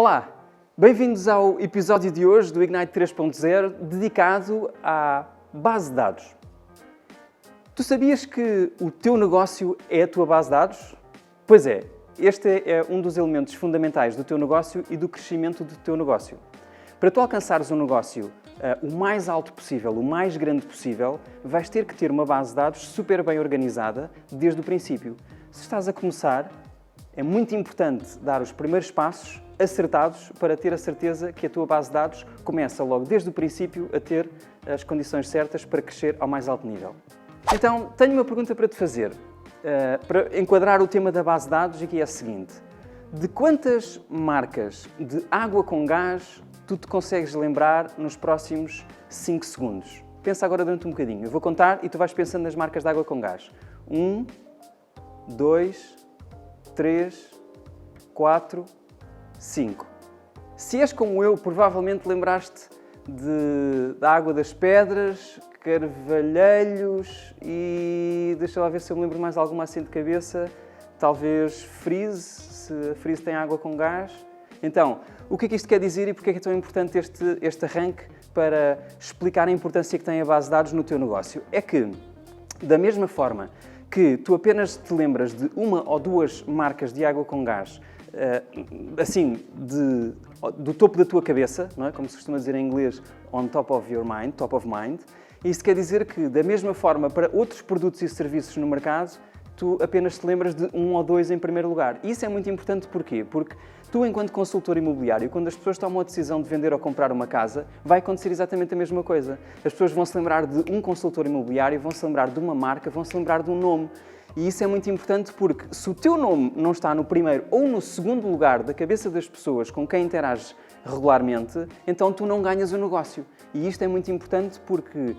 Olá, bem-vindos ao episódio de hoje do Ignite 3.0 dedicado à base de dados. Tu sabias que o teu negócio é a tua base de dados? Pois é, este é um dos elementos fundamentais do teu negócio e do crescimento do teu negócio. Para tu alcançares um negócio o mais alto possível, o mais grande possível, vais ter que ter uma base de dados super bem organizada desde o princípio. Se estás a começar, é muito importante dar os primeiros passos acertados para ter a certeza que a tua base de dados começa logo desde o princípio a ter as condições certas para crescer ao mais alto nível. Então, tenho uma pergunta para te fazer, para enquadrar o tema da base de dados, e que é a seguinte: de quantas marcas de água com gás tu te consegues lembrar nos próximos 5 segundos? Pensa agora durante um bocadinho. Eu vou contar e tu vais pensando nas marcas de água com gás. 1, 2, 3, 4, 5. Se és como eu, provavelmente lembraste da Água das Pedras, Carvalheiros e... deixa lá ver se eu me lembro mais alguma assim de cabeça. Talvez Freeze, se a Freeze tem água com gás. Então, o que é que isto quer dizer e porque é que é tão importante este arranque para explicar a importância que tem a base de dados no teu negócio? É que, da mesma forma que tu apenas te lembras de uma ou duas marcas de água com gás, assim, do topo da tua cabeça, não é? Como se costuma dizer em inglês, on top of your mind, top of mind, isso quer dizer que, da mesma forma, para outros produtos e serviços no mercado, tu apenas te lembras de um ou dois em primeiro lugar. E isso é muito importante porquê? Porque tu, enquanto consultor imobiliário, quando as pessoas tomam a decisão de vender ou comprar uma casa, vai acontecer exatamente a mesma coisa. As pessoas vão se lembrar de um consultor imobiliário, vão se lembrar de uma marca, vão se lembrar de um nome. E isso é muito importante porque se o teu nome não está no primeiro ou no segundo lugar da cabeça das pessoas com quem interages regularmente, então tu não ganhas o negócio. E isto é muito importante porque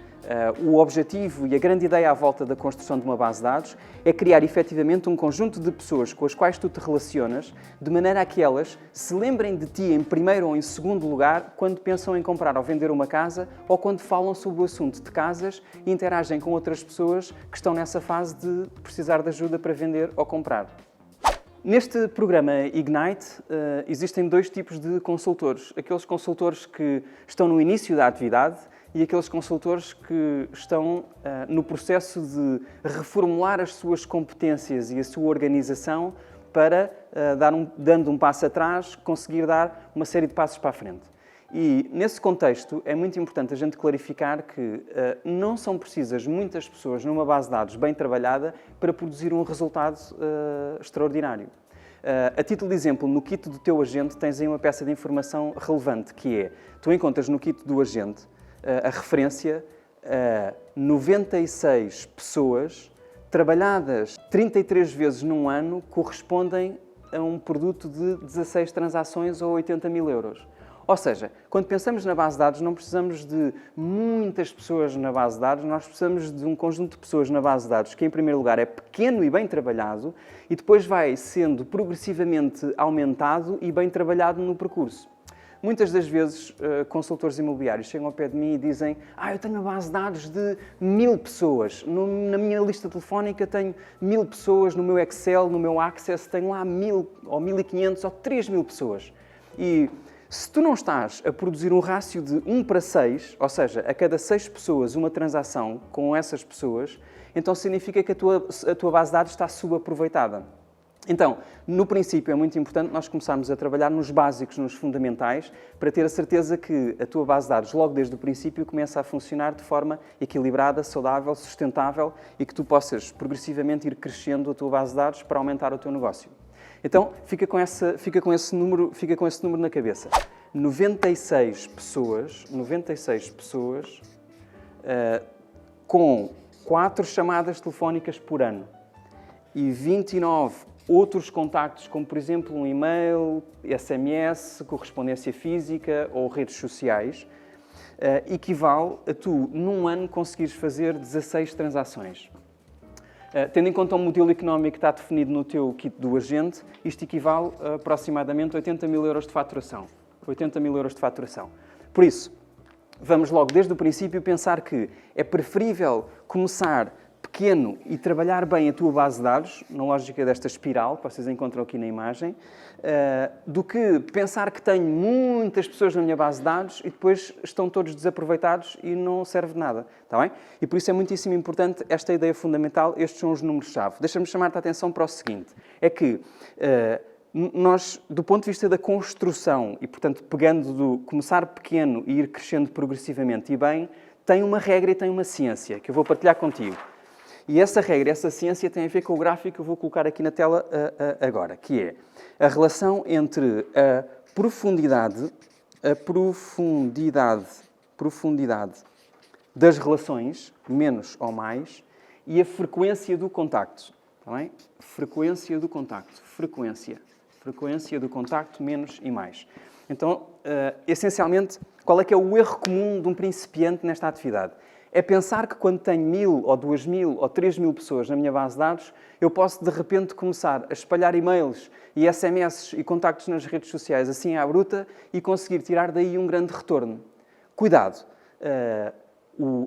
o objetivo e a grande ideia à volta da construção de uma base de dados é criar efetivamente um conjunto de pessoas com as quais tu te relacionas, de maneira a que elas se lembrem de ti em primeiro ou em segundo lugar quando pensam em comprar ou vender uma casa ou quando falam sobre o assunto de casas e interagem com outras pessoas que estão nessa fase de precisar de ajuda para vender ou comprar. Neste programa Ignite existem dois tipos de consultores. Aqueles consultores que estão no início da atividade e aqueles consultores que estão no processo de reformular as suas competências e a sua organização para, dando um passo atrás, conseguir dar uma série de passos para a frente. E, nesse contexto, é muito importante a gente clarificar que não são precisas muitas pessoas numa base de dados bem trabalhada para produzir um resultado extraordinário. A título de exemplo, no kit do teu agente tens aí uma peça de informação relevante, que é, tu encontras no kit do agente a referência a 96 pessoas trabalhadas 33 vezes num ano correspondem a um produto de 16 transações ou 80 mil euros. Ou seja, quando pensamos na base de dados, não precisamos de muitas pessoas na base de dados, nós precisamos de um conjunto de pessoas na base de dados que, em primeiro lugar, é pequeno e bem trabalhado e depois vai sendo progressivamente aumentado e bem trabalhado no percurso. Muitas das vezes, consultores imobiliários chegam ao pé de mim e dizem: eu tenho uma base de dados de 1000 pessoas, na minha lista telefónica tenho 1000 pessoas, no meu Excel, no meu Access tenho lá 1000 ou 1500 ou 3000 pessoas. E se tu não estás a produzir um rácio de 1:6, ou seja, a cada 6 pessoas uma transação com essas pessoas, então significa que a tua base de dados está subaproveitada. Então, no princípio, é muito importante nós começarmos a trabalhar nos básicos, nos fundamentais, para ter a certeza que a tua base de dados, logo desde o princípio, começa a funcionar de forma equilibrada, saudável, sustentável e que tu possas progressivamente ir crescendo a tua base de dados para aumentar o teu negócio. Então, fica com esse número na cabeça. 96 pessoas com 4 chamadas telefónicas por ano e 29 outros contactos, como por exemplo um e-mail, SMS, correspondência física ou redes sociais, equivale a tu, num ano, conseguires fazer 16 transações. Tendo em conta o modelo económico que está definido no teu kit do agente, isto equivale a aproximadamente 80 mil euros de faturação. 80 mil euros de faturação. Por isso, vamos logo desde o princípio pensar que é preferível começar pequeno e trabalhar bem a tua base de dados, na lógica desta espiral que vocês encontram aqui na imagem, do que pensar que tenho muitas pessoas na minha base de dados e depois estão todos desaproveitados e não serve de nada. Está bem? E por isso é muitíssimo importante esta ideia fundamental, estes são os números-chave. Deixa-me chamar-te a atenção para o seguinte, é que nós, do ponto de vista da construção e, portanto, pegando do começar pequeno e ir crescendo progressivamente e bem, tem uma regra e tem uma ciência que eu vou partilhar contigo. E essa regra, essa ciência tem a ver com o gráfico que eu vou colocar aqui na tela agora, que é a relação entre a profundidade das relações, menos ou mais, e a frequência do contacto. Está bem? Frequência do contacto. Frequência do contacto, menos e mais. Então, essencialmente, qual é que é o erro comum de um principiante nesta atividade? É pensar que quando tenho 1000 ou 2000 ou 3000 pessoas na minha base de dados, eu posso de repente começar a espalhar e-mails e SMS e contactos nas redes sociais assim à bruta e conseguir tirar daí um grande retorno. Cuidado!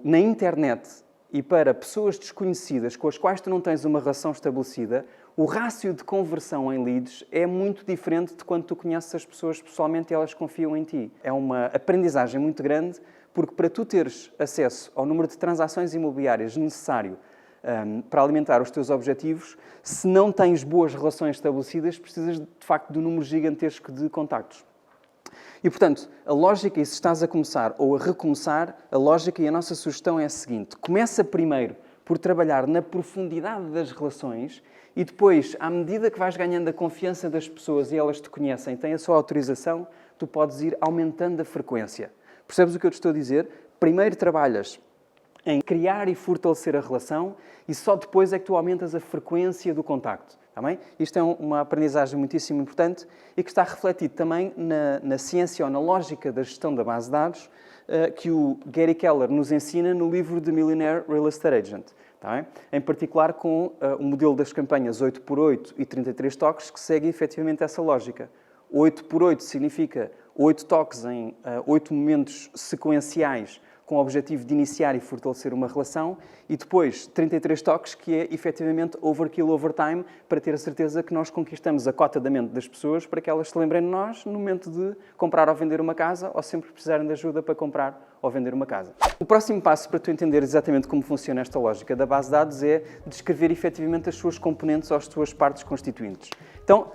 Na internet e para pessoas desconhecidas com as quais tu não tens uma relação estabelecida, o rácio de conversão em leads é muito diferente de quando tu conheces as pessoas pessoalmente e elas confiam em ti. É uma aprendizagem muito grande, porque para tu teres acesso ao número de transações imobiliárias necessário para alimentar os teus objetivos, se não tens boas relações estabelecidas, precisas de facto de um número gigantesco de contactos. E, portanto, a lógica, e se estás a começar ou a recomeçar, a lógica e a nossa sugestão é a seguinte. Começa primeiro por trabalhar na profundidade das relações e depois, à medida que vais ganhando a confiança das pessoas e elas te conhecem, têm a sua autorização, tu podes ir aumentando a frequência. Percebes o que eu te estou a dizer? Primeiro trabalhas em criar e fortalecer a relação e só depois é que tu aumentas a frequência do contacto. Está bem? Isto é uma aprendizagem muitíssimo importante e que está refletido também na ciência ou na lógica da gestão da base de dados que o Gary Keller nos ensina no livro The Millionaire Real Estate Agent. Está bem? Em particular com o modelo das campanhas 8x8 e 33 toques que segue efetivamente essa lógica. 8x8 significa 8 toques em 8 momentos sequenciais com o objetivo de iniciar e fortalecer uma relação e depois 33 toques, que é efetivamente overkill over time, para ter a certeza que nós conquistamos a cota da mente das pessoas para que elas se lembrem de nós no momento de comprar ou vender uma casa ou sempre precisarem de ajuda para comprar ou vender uma casa. O próximo passo para tu entender exatamente como funciona esta lógica da base de dados é descrever efetivamente as suas componentes ou as suas partes constituintes. Então,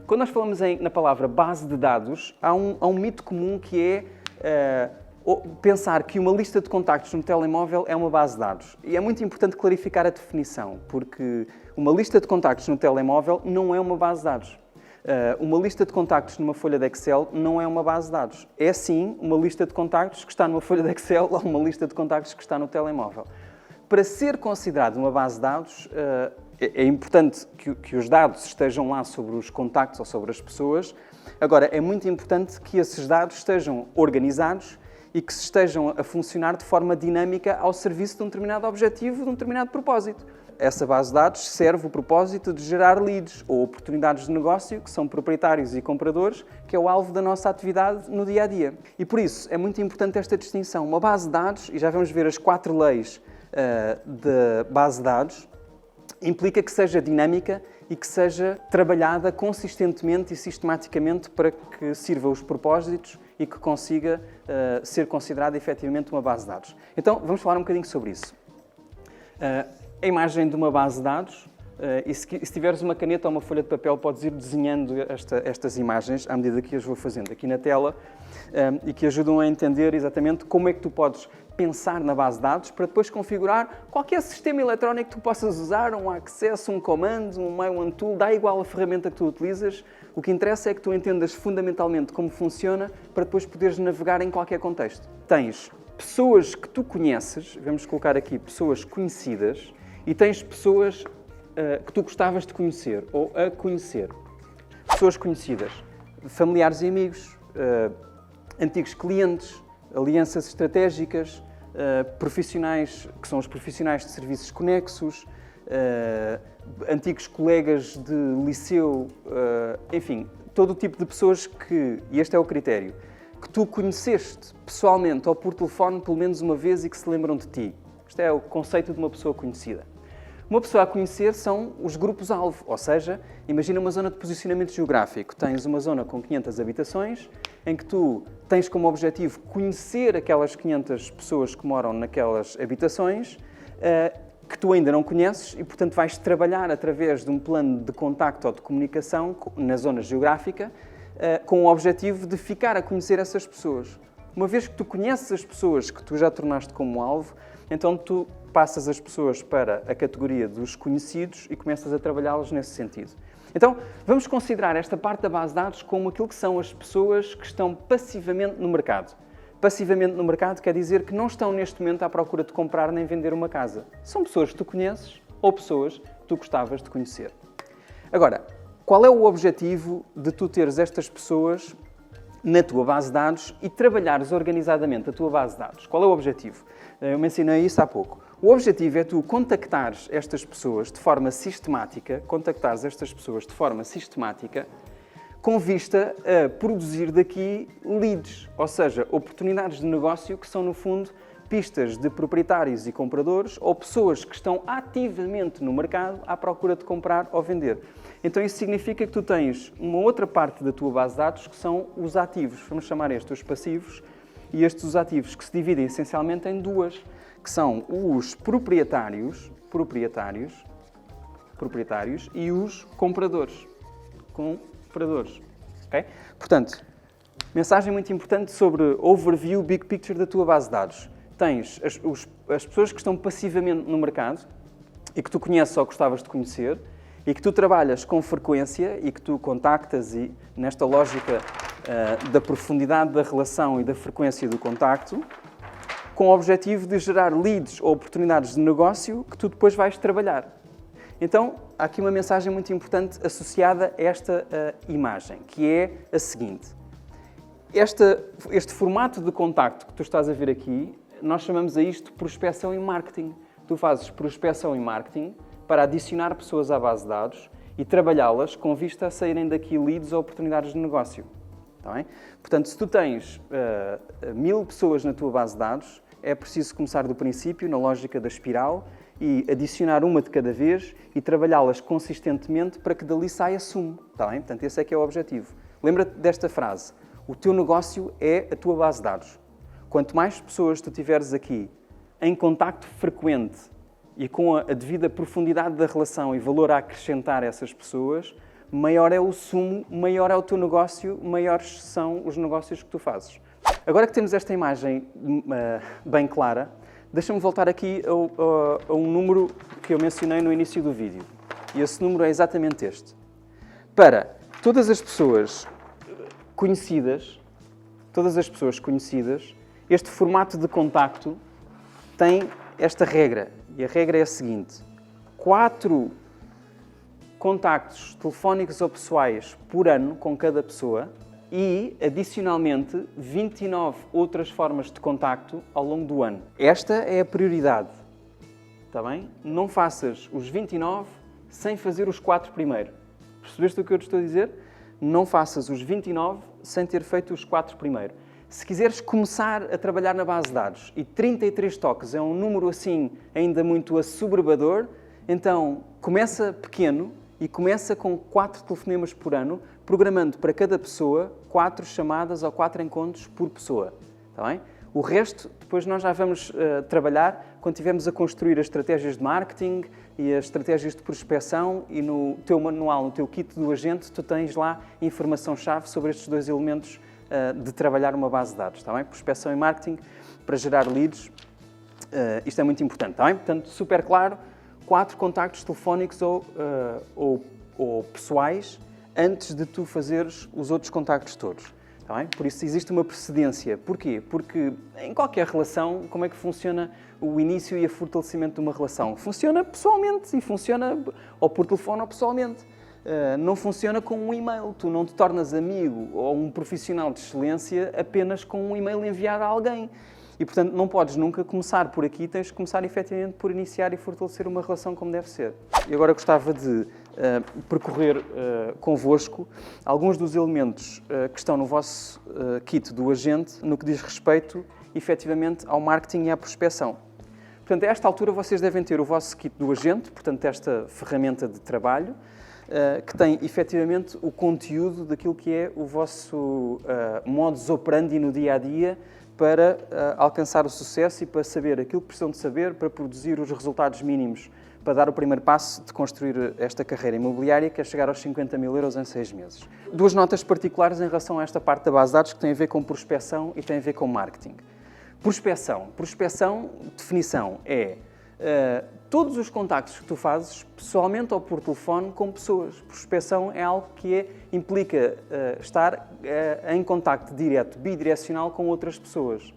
quando nós falamos na palavra base de dados, há um mito comum que é pensar que uma lista de contactos no telemóvel é uma base de dados. E é muito importante clarificar a definição, porque uma lista de contactos no telemóvel não é uma base de dados. Uma lista de contactos numa folha de Excel não é uma base de dados. É sim uma lista de contactos que está numa folha de Excel ou uma lista de contactos que está no telemóvel. Para ser considerado uma base de dados, é importante que os dados estejam lá sobre os contactos ou sobre as pessoas. Agora, é muito importante que esses dados estejam organizados e que estejam a funcionar de forma dinâmica ao serviço de um determinado objetivo, de um determinado propósito. Essa base de dados serve o propósito de gerar leads ou oportunidades de negócio, que são proprietários e compradores, que é o alvo da nossa atividade no dia-a-dia. E por isso é muito importante esta distinção. Uma base de dados, e já vamos ver as 4 leis da base de dados, implica que seja dinâmica e que seja trabalhada consistentemente e sistematicamente para que sirva os propósitos e que consiga ser considerada efetivamente uma base de dados. Então, vamos falar um bocadinho sobre isso. A imagem de uma base de dados, e se tiveres uma caneta ou uma folha de papel, podes ir desenhando estas imagens à medida que as vou fazendo aqui na tela e que ajudam a entender exatamente como é que tu podes pensar na base de dados para depois configurar qualquer sistema eletrónico que tu possas usar, um Access, um Command, um My One Tool, dá igual a ferramenta que tu utilizas. O que interessa é que tu entendas fundamentalmente como funciona para depois poderes navegar em qualquer contexto. Tens pessoas que tu conheces, vamos colocar aqui pessoas conhecidas, e tens pessoas que tu gostavas de conhecer ou a conhecer. Pessoas conhecidas, familiares e amigos, antigos clientes, alianças estratégicas, profissionais, que são os profissionais de serviços conexos, antigos colegas de liceu, enfim, todo o tipo de pessoas que, e este é o critério, que tu conheceste pessoalmente ou por telefone pelo menos uma vez e que se lembram de ti. Este é o conceito de uma pessoa conhecida. Uma pessoa a conhecer são os grupos-alvo, ou seja, imagina uma zona de posicionamento geográfico. Tens uma zona com 500 habitações, em que tu tens como objetivo conhecer aquelas 500 pessoas que moram naquelas habitações, que tu ainda não conheces e, portanto, vais trabalhar através de um plano de contacto ou de comunicação na zona geográfica, com o objetivo de ficar a conhecer essas pessoas. Uma vez que tu conheces as pessoas que tu já tornaste como alvo, então tu passas as pessoas para a categoria dos conhecidos e começas a trabalhá-las nesse sentido. Então, vamos considerar esta parte da base de dados como aquilo que são as pessoas que estão passivamente no mercado. Passivamente no mercado quer dizer que não estão neste momento à procura de comprar nem vender uma casa. São pessoas que tu conheces ou pessoas que tu gostavas de conhecer. Agora, qual é o objetivo de tu teres estas pessoas na tua base de dados e trabalhares organizadamente a tua base de dados? Qual é o objetivo? Eu mencionei isso há pouco. O objetivo é tu contactares estas pessoas de forma sistemática, com vista a produzir daqui leads, ou seja, oportunidades de negócio que são, no fundo, pistas de proprietários e compradores ou pessoas que estão ativamente no mercado à procura de comprar ou vender. Então isso significa que tu tens uma outra parte da tua base de dados que são os ativos. Vamos chamar estes os passivos e estes os ativos, que se dividem essencialmente em duas, que são os proprietários e os compradores. Okay? Portanto, mensagem muito importante sobre overview, big picture da tua base de dados. Tens as pessoas que estão passivamente no mercado e que tu conheces ou gostavas de conhecer e que tu trabalhas com frequência e que tu contactas e nesta lógica da profundidade da relação e da frequência do contacto, com o objetivo de gerar leads ou oportunidades de negócio que tu depois vais trabalhar. Então, há aqui uma mensagem muito importante associada a esta imagem, que é a seguinte. Este formato de contacto que tu estás a ver aqui, nós chamamos a isto prospecção e marketing. Tu fazes prospecção e marketing para adicionar pessoas à base de dados e trabalhá-las com vista a saírem daqui leads ou oportunidades de negócio. Está bem? Portanto, se tu tens 1000 pessoas na tua base de dados, é preciso começar do princípio, na lógica da espiral, e adicionar uma de cada vez e trabalhá-las consistentemente para que dali saia sumo. Está bem? Portanto, esse é que é o objetivo. Lembra-te desta frase. O teu negócio é a tua base de dados. Quanto mais pessoas tu tiveres aqui em contacto frequente e com a devida profundidade da relação e valor a acrescentar a essas pessoas, maior é o sumo, maior é o teu negócio, maiores são os negócios que tu fazes. Agora que temos esta imagem bem clara, deixa-me voltar aqui a um número que eu mencionei no início do vídeo. E esse número é exatamente este. Para todas as pessoas conhecidas, este formato de contacto tem esta regra. E a regra é a seguinte. 4 contactos telefónicos ou pessoais por ano com cada pessoa e, adicionalmente, 29 outras formas de contacto ao longo do ano. Esta é a prioridade. Está bem? Não faças os 29 sem fazer os 4 primeiro. Percebeste o que eu te estou a dizer? Não faças os 29 sem ter feito os 4 primeiro. Se quiseres começar a trabalhar na base de dados e 33 toques é um número assim ainda muito assoberbador, então começa pequeno e começa com 4 telefonemas por ano, programando para cada pessoa 4 chamadas ou 4 encontros por pessoa. Está bem? O resto, depois nós já vamos trabalhar quando estivermos a construir as estratégias de marketing e as estratégias de prospecção e no teu manual, no teu kit do agente, tu tens lá informação-chave sobre estes 2 elementos de trabalhar uma base de dados. Está bem? Prospecção e marketing para gerar leads. Isto é muito importante. Está bem? Portanto, super claro, 4 contactos telefónicos ou pessoais antes de tu fazeres os outros contactos todos. Está bem? Por isso existe uma precedência. Porquê? Porque em qualquer relação, como é que funciona o início e o fortalecimento de uma relação? Funciona pessoalmente e funciona ou por telefone ou pessoalmente. Não funciona com um e-mail. Tu não te tornas amigo ou um profissional de excelência apenas com um e-mail enviado a alguém. E, portanto, não podes nunca começar por aqui, tens de começar efetivamente por iniciar e fortalecer uma relação como deve ser. E agora gostava de percorrer convosco alguns dos elementos que estão no vosso kit do agente no que diz respeito, efetivamente, ao marketing e à prospecção. Portanto, a esta altura vocês devem ter o vosso kit do agente, portanto, esta ferramenta de trabalho, que tem efetivamente o conteúdo daquilo que é o vosso modus operandi no dia-a-dia para alcançar o sucesso e para saber aquilo que precisam de saber para produzir os resultados mínimos, para dar o primeiro passo de construir esta carreira imobiliária, que é chegar aos 50 mil euros em 6 meses. Duas notas particulares em relação a esta parte da base de dados que tem a ver com prospecção e tem a ver com marketing. Prospecção. Prospecção, definição, é todos os contactos que tu fazes, pessoalmente ou por telefone, com pessoas. Prospecção é algo que implica estar em contacto direto, bidirecional com outras pessoas.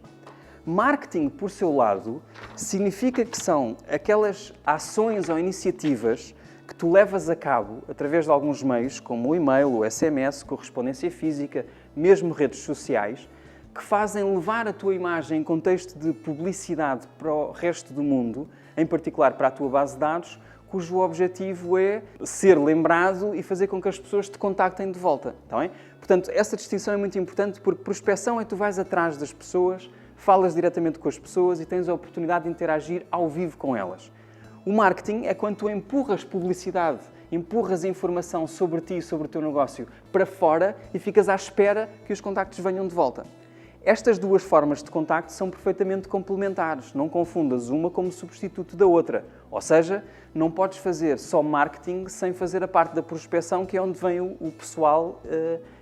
Marketing, por seu lado, significa que são aquelas ações ou iniciativas que tu levas a cabo através de alguns meios, como o e-mail, o SMS, correspondência física, mesmo redes sociais, que fazem levar a tua imagem em contexto de publicidade para o resto do mundo, em particular para a tua base de dados, cujo objetivo é ser lembrado e fazer com que as pessoas te contactem de volta. Está bem? Portanto, essa distinção é muito importante porque prospecção é que tu vais atrás das pessoas, falas diretamente com as pessoas e tens a oportunidade de interagir ao vivo com elas. O marketing é quando tu empurras publicidade, empurras informação sobre ti e sobre o teu negócio para fora e ficas à espera que os contactos venham de volta. Estas duas formas de contacto são perfeitamente complementares. Não confundas uma como substituto da outra. Ou seja, não podes fazer só marketing sem fazer a parte da prospecção, que é onde vem o pessoal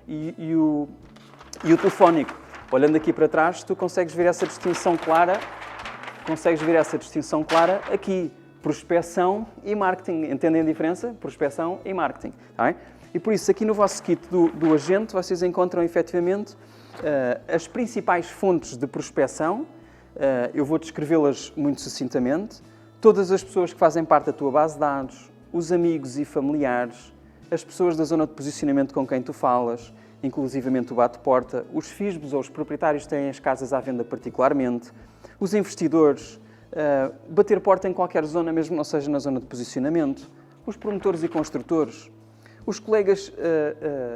e o telefónico. Olhando aqui para trás, tu consegues ver essa distinção clara. Aqui. Prospecção e marketing. Entendem a diferença? Prospecção e marketing. Tá bem? E por isso, aqui no vosso kit do agente, vocês encontram efetivamente as principais fontes de prospecção. Eu vou descrevê-las muito sucintamente. Todas as pessoas que fazem parte da tua base de dados, os amigos e familiares, as pessoas da zona de posicionamento com quem tu falas, inclusivamente o bate-porta, os FISBs ou os proprietários que têm as casas à venda particularmente, os investidores, bater porta em qualquer zona, mesmo que não seja na zona de posicionamento, os promotores e construtores, os colegas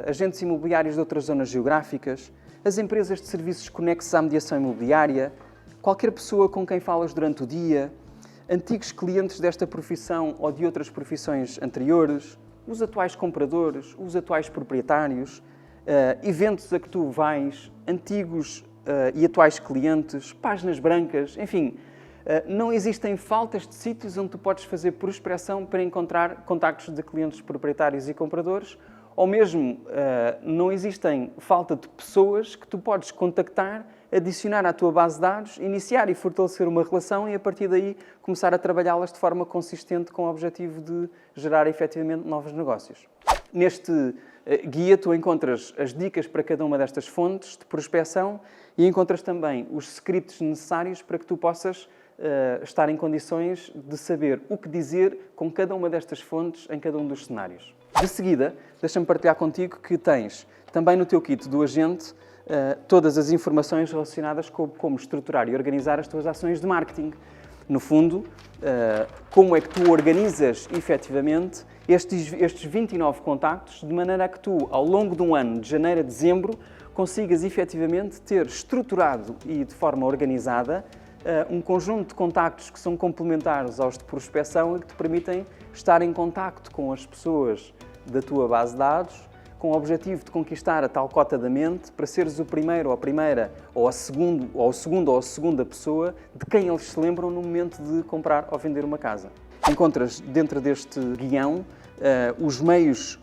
agentes imobiliários de outras zonas geográficas, as empresas de serviços conexos à mediação imobiliária, qualquer pessoa com quem falas durante o dia, antigos clientes desta profissão ou de outras profissões anteriores, os atuais compradores, os atuais proprietários, eventos a que tu vais, antigos e atuais clientes, páginas brancas, enfim, não existem faltas de sítios onde tu podes fazer prospecção para encontrar contactos de clientes proprietários e compradores, ou mesmo não existem falta de pessoas que tu podes contactar, adicionar à tua base de dados, iniciar e fortalecer uma relação e a partir daí começar a trabalhá-las de forma consistente com o objetivo de gerar efetivamente novos negócios. Neste guia tu encontras as dicas para cada uma destas fontes de prospecção e encontras também os scripts necessários para que tu possas estar em condições de saber o que dizer com cada uma destas fontes em cada um dos cenários. De seguida, deixa-me partilhar contigo que tens também no teu kit do agente todas as informações relacionadas com como estruturar e organizar as tuas ações de marketing. No fundo, como é que tu organizas efetivamente estes 29 contactos de maneira a que tu, ao longo de um ano, de janeiro a dezembro, consigas efetivamente ter estruturado e de forma organizada um conjunto de contactos que são complementares aos de prospecção e que te permitem estar em contacto com as pessoas da tua base de dados com o objetivo de conquistar a tal cota da mente para seres o primeiro ou a primeira ou o segundo ou a segunda pessoa de quem eles se lembram no momento de comprar ou vender uma casa. Encontras dentro deste guião os meios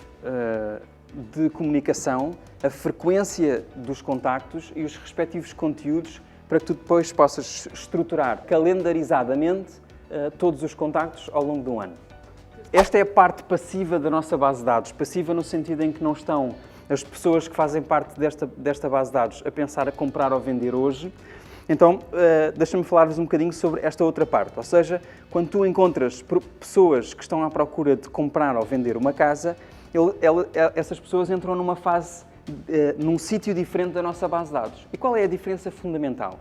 de comunicação, a frequência dos contactos e os respectivos conteúdos para que tu depois possas estruturar calendarizadamente todos os contactos ao longo do ano. Esta é a parte passiva da nossa base de dados. Passiva no sentido em que não estão as pessoas que fazem parte desta base de dados a pensar a comprar ou vender hoje. Então, deixa-me falar-vos um bocadinho sobre esta outra parte. Ou seja, quando tu encontras pessoas que estão à procura de comprar ou vender uma casa, essas pessoas entram numa fase, num sítio diferente da nossa base de dados. E qual é a diferença fundamental?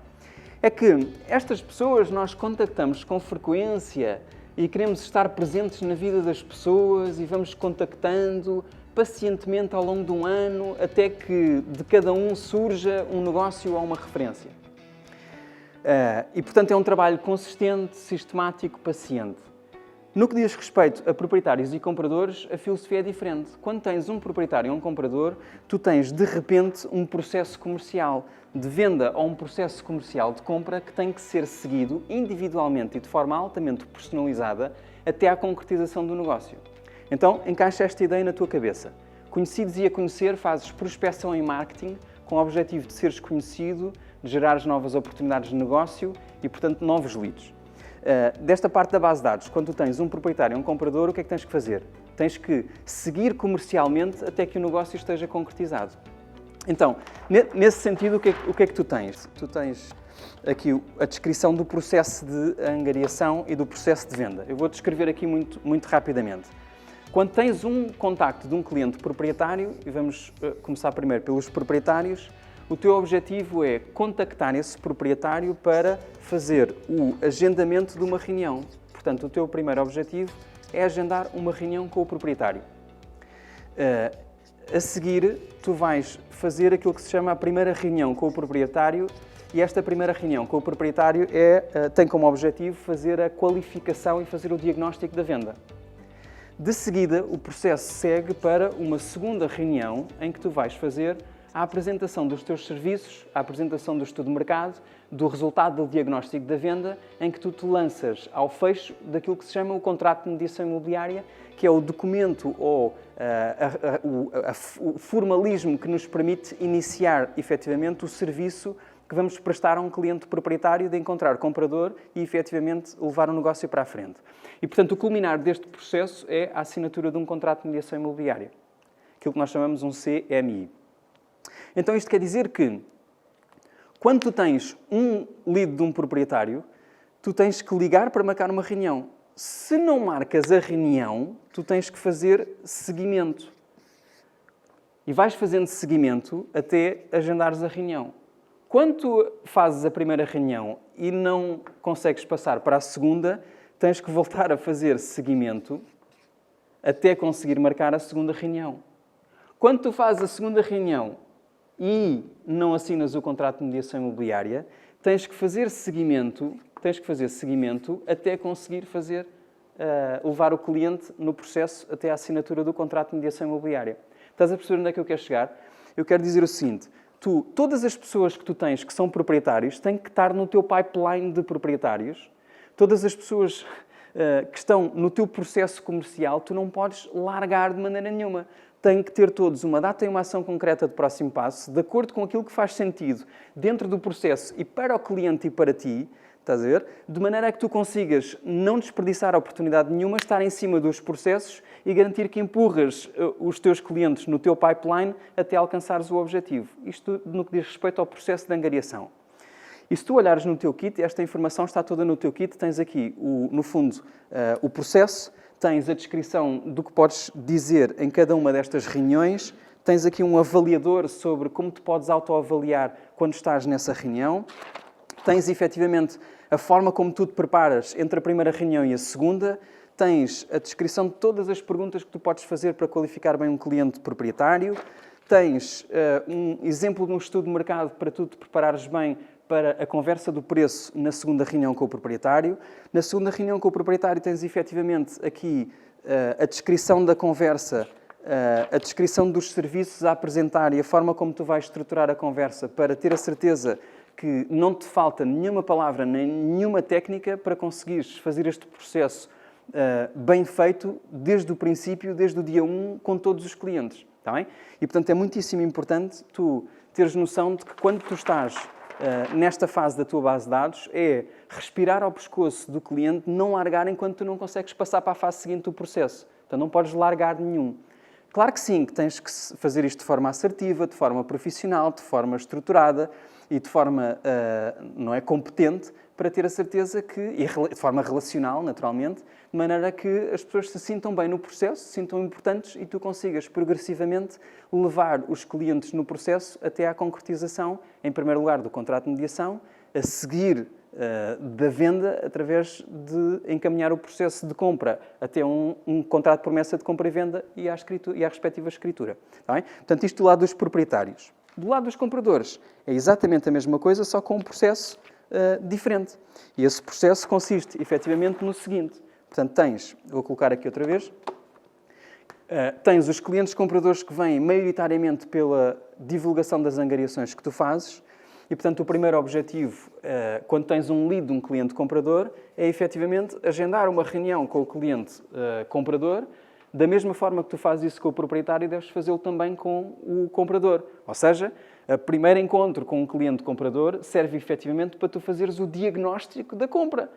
É que estas pessoas nós contactamos com frequência e queremos estar presentes na vida das pessoas e vamos contactando pacientemente ao longo de um ano até que de cada um surja um negócio ou uma referência. E, portanto, é um trabalho consistente, sistemático, paciente. No que diz respeito a proprietários e compradores, a filosofia é diferente. Quando tens um proprietário ou um comprador, tu tens, de repente, um processo comercial de venda ou um processo comercial de compra que tem que ser seguido individualmente e de forma altamente personalizada até à concretização do negócio. Então, encaixa esta ideia na tua cabeça. Conhecidos e a conhecer, fazes prospecção em marketing com o objetivo de seres conhecido, de gerares novas oportunidades de negócio e, portanto, novos leads. Desta parte da base de dados, quando tu tens um proprietário e um comprador, o que é que tens que fazer? Tens que seguir comercialmente até que o negócio esteja concretizado. Então, nesse sentido, o que é que tu tens? Tu tens aqui a descrição do processo de angariação e do processo de venda. Eu vou descrever aqui muito rapidamente. Quando tens um contacto de um cliente proprietário, e vamos começar primeiro pelos proprietários, o teu objetivo é contactar esse proprietário para fazer o agendamento de uma reunião. Portanto, o teu primeiro objetivo é agendar uma reunião com o proprietário. A seguir, tu vais fazer aquilo que se chama a primeira reunião com o proprietário e esta primeira reunião com o proprietário tem como objetivo fazer a qualificação e fazer o diagnóstico da venda. De seguida, o processo segue para uma segunda reunião em que tu vais fazer a apresentação dos teus serviços, a apresentação do estudo de mercado, do resultado do diagnóstico da venda, em que tu te lanças ao fecho daquilo que se chama o contrato de mediação imobiliária, que é o documento ou o formalismo que nos permite iniciar efetivamente o serviço que vamos prestar a um cliente proprietário de encontrar comprador e efetivamente levar o negócio para a frente. E, portanto, o culminar deste processo é a assinatura de um contrato de mediação imobiliária, aquilo que nós chamamos um CMI. Então, isto quer dizer que, quando tu tens um lead de um proprietário, tu tens que ligar para marcar uma reunião. Se não marcas a reunião, tu tens que fazer seguimento. E vais fazendo seguimento até agendares a reunião. Quando tu fazes a primeira reunião e não consegues passar para a segunda, tens que voltar a fazer seguimento até conseguir marcar a segunda reunião. Quando tu fazes a segunda reunião e não assinas o contrato de mediação imobiliária, tens que fazer seguimento até conseguir levar o cliente no processo até à assinatura do contrato de mediação imobiliária. Estás a perceber onde é que eu quero chegar? Eu quero dizer o seguinte: todas as pessoas que tu tens que são proprietários têm que estar no teu pipeline de proprietários. Todas as pessoas que estão no teu processo comercial, tu não podes largar de maneira nenhuma. Têm que ter todos uma data e uma ação concreta de próximo passo, de acordo com aquilo que faz sentido dentro do processo e para o cliente e para ti, estás a ver? De maneira a que tu consigas não desperdiçar oportunidade nenhuma, estar em cima dos processos e garantir que empurras os teus clientes no teu pipeline até alcançares o objetivo. Isto no que diz respeito ao processo de angariação. E se tu olhares no teu kit, esta informação está toda no teu kit, tens aqui, no fundo, o processo, tens a descrição do que podes dizer em cada uma destas reuniões, tens aqui um avaliador sobre como te podes autoavaliar quando estás nessa reunião, tens efetivamente a forma como tu te preparas entre a primeira reunião e a segunda, tens a descrição de todas as perguntas que tu podes fazer para qualificar bem um cliente proprietário, tens um exemplo de um estudo de mercado para tu te preparares bem para a conversa do preço na segunda reunião com o proprietário. Na segunda reunião com o proprietário tens efetivamente aqui a descrição da conversa, a descrição dos serviços a apresentar e a forma como tu vais estruturar a conversa para ter a certeza que não te falta nenhuma palavra nem nenhuma técnica para conseguires fazer este processo bem feito desde o princípio, desde o dia 1, com todos os clientes. Está bem? E, portanto, é muitíssimo importante tu teres noção de que quando tu estás nesta fase da tua base de dados, é respirar ao pescoço do cliente, não largar enquanto tu não consegues passar para a fase seguinte do processo. Então não podes largar nenhum. Claro que sim, que tens que fazer isto de forma assertiva, de forma profissional, de forma estruturada e de forma competente, para ter a certeza que, e de forma relacional, naturalmente, de maneira que as pessoas se sintam bem no processo, se sintam importantes e tu consigas progressivamente levar os clientes no processo até à concretização, em primeiro lugar, do contrato de mediação, a seguir da venda através de encaminhar o processo de compra até um contrato de promessa de compra e venda e à respectiva escritura. Está bem? Portanto, isto do lado dos proprietários. Do lado dos compradores, é exatamente a mesma coisa, só com um processo diferente. E esse processo consiste, efetivamente, no seguinte. Portanto, vou colocar aqui outra vez, tens os clientes compradores que vêm maioritariamente pela divulgação das angariações que tu fazes e, portanto, o primeiro objetivo, quando tens um lead de um cliente comprador, é efetivamente agendar uma reunião com o cliente comprador. Da mesma forma que tu fazes isso com o proprietário, deves fazê-lo também com o comprador. Ou seja, o primeiro encontro com um cliente comprador serve efetivamente para tu fazeres o diagnóstico da compra.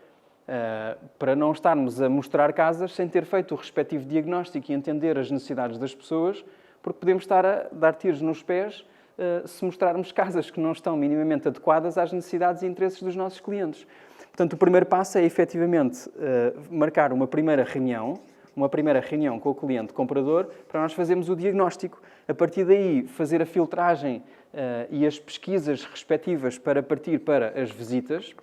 Para não estarmos a mostrar casas sem ter feito o respectivo diagnóstico e entender as necessidades das pessoas, porque podemos estar a dar tiros nos pés se mostrarmos casas que não estão minimamente adequadas às necessidades e interesses dos nossos clientes. Portanto, o primeiro passo é efetivamente marcar uma primeira reunião com o cliente comprador para nós fazermos o diagnóstico. A partir daí, fazer a filtragem e as pesquisas respectivas para partir para as visitas.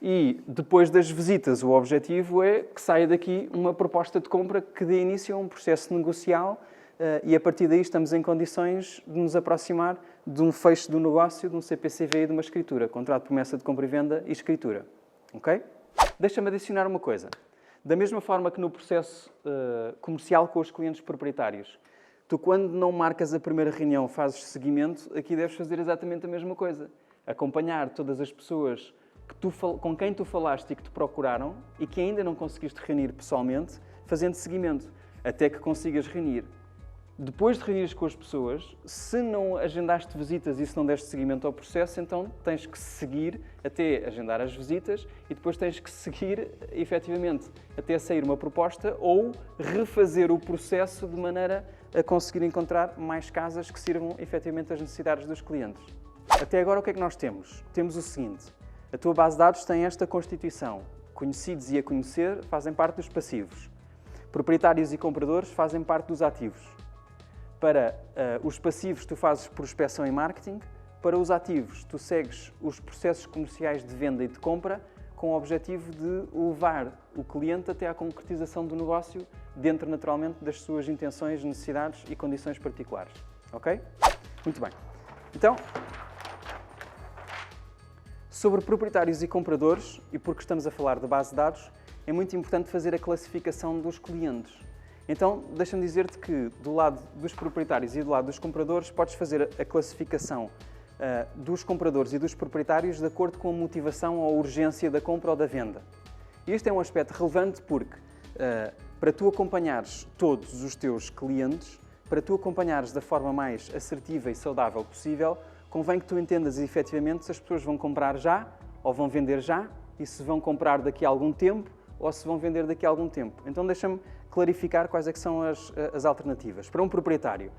E depois das visitas, o objetivo é que saia daqui uma proposta de compra que dê início a um processo negocial e a partir daí estamos em condições de nos aproximar de um fecho do negócio, de um CPCV e de uma escritura. Contrato de promessa de compra e venda e escritura. Ok? Deixa-me adicionar uma coisa. Da mesma forma que no processo comercial com os clientes proprietários, tu, quando não marcas a primeira reunião, fazes seguimento, aqui deves fazer exatamente a mesma coisa. Acompanhar todas as pessoas com quem tu falaste e que te procuraram e que ainda não conseguiste reunir pessoalmente, fazendo seguimento, até que consigas reunir. Depois de reunires com as pessoas, se não agendaste visitas e se não deste seguimento ao processo, então tens que seguir até agendar as visitas e depois tens que seguir, efetivamente, até sair uma proposta ou refazer o processo de maneira a conseguir encontrar mais casas que sirvam, efetivamente, às necessidades dos clientes. Até agora, o que é que nós temos? Temos o seguinte. A tua base de dados tem esta constituição. Conhecidos e a conhecer fazem parte dos passivos. Proprietários e compradores fazem parte dos ativos. Para os passivos, tu fazes prospecção e marketing. Para os ativos, tu segues os processos comerciais de venda e de compra com o objetivo de levar o cliente até à concretização do negócio dentro, naturalmente, das suas intenções, necessidades e condições particulares. Ok? Muito bem. Então, sobre proprietários e compradores, e porque estamos a falar de base de dados, é muito importante fazer a classificação dos clientes. Então, deixa-me dizer-te que do lado dos proprietários e do lado dos compradores, podes fazer a classificação dos compradores e dos proprietários de acordo com a motivação ou a urgência da compra ou da venda. E este é um aspecto relevante porque, para tu acompanhares todos os teus clientes, para tu acompanhares da forma mais assertiva e saudável possível, convém que tu entendas efetivamente se as pessoas vão comprar já ou vão vender já e se vão comprar daqui a algum tempo ou se vão vender daqui a algum tempo. Então deixa-me clarificar quais é que são as alternativas. Para um proprietário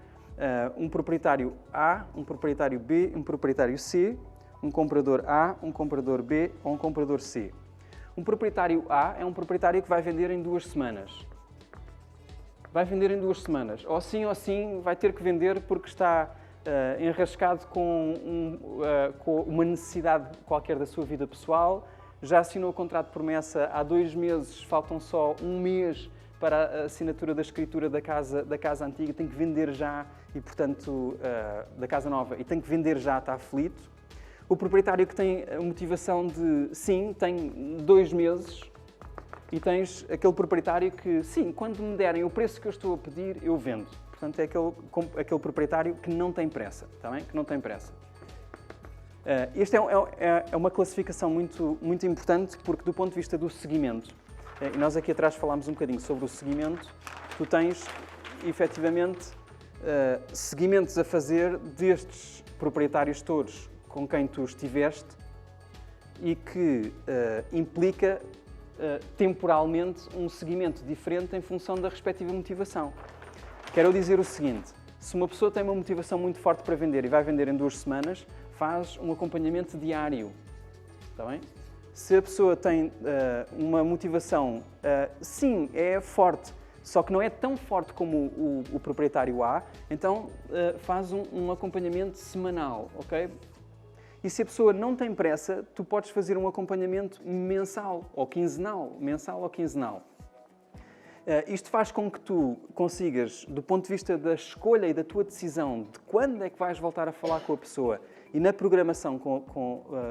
A, um proprietário B, um proprietário C, um comprador A, um comprador B ou um comprador C. Um proprietário A é um proprietário que vai vender em 2 semanas. Vai vender em 2 semanas. Ou sim, vai ter que vender porque está enrascado com uma necessidade qualquer da sua vida pessoal, já assinou o contrato de promessa há 2 meses, faltam só 1 mês para a assinatura da escritura da casa antiga, tem que vender já e, portanto, da casa nova, e tem que vender já, está aflito. O proprietário que tem a motivação de, sim, tem 2 meses, e tens aquele proprietário que, sim, quando me derem o preço que eu estou a pedir, eu vendo. Portanto, é aquele proprietário que não tem pressa, está bem? Que não tem pressa. Esta é uma classificação muito importante porque, do ponto de vista do seguimento, e nós aqui atrás falámos um bocadinho sobre o seguimento, tu tens, efetivamente, seguimentos a fazer destes proprietários todos com quem tu estiveste e que implica temporalmente um seguimento diferente em função da respectiva motivação. Quero dizer o seguinte, se uma pessoa tem uma motivação muito forte para vender e vai vender em 2 semanas, faz um acompanhamento diário, está bem? Se a pessoa tem uma motivação, sim, é forte, só que não é tão forte como o proprietário A, então faz um acompanhamento semanal, ok? E se a pessoa não tem pressa, tu podes fazer um acompanhamento mensal ou quinzenal, Isto faz com que tu consigas, do ponto de vista da escolha e da tua decisão de quando é que vais voltar a falar com a pessoa E na programação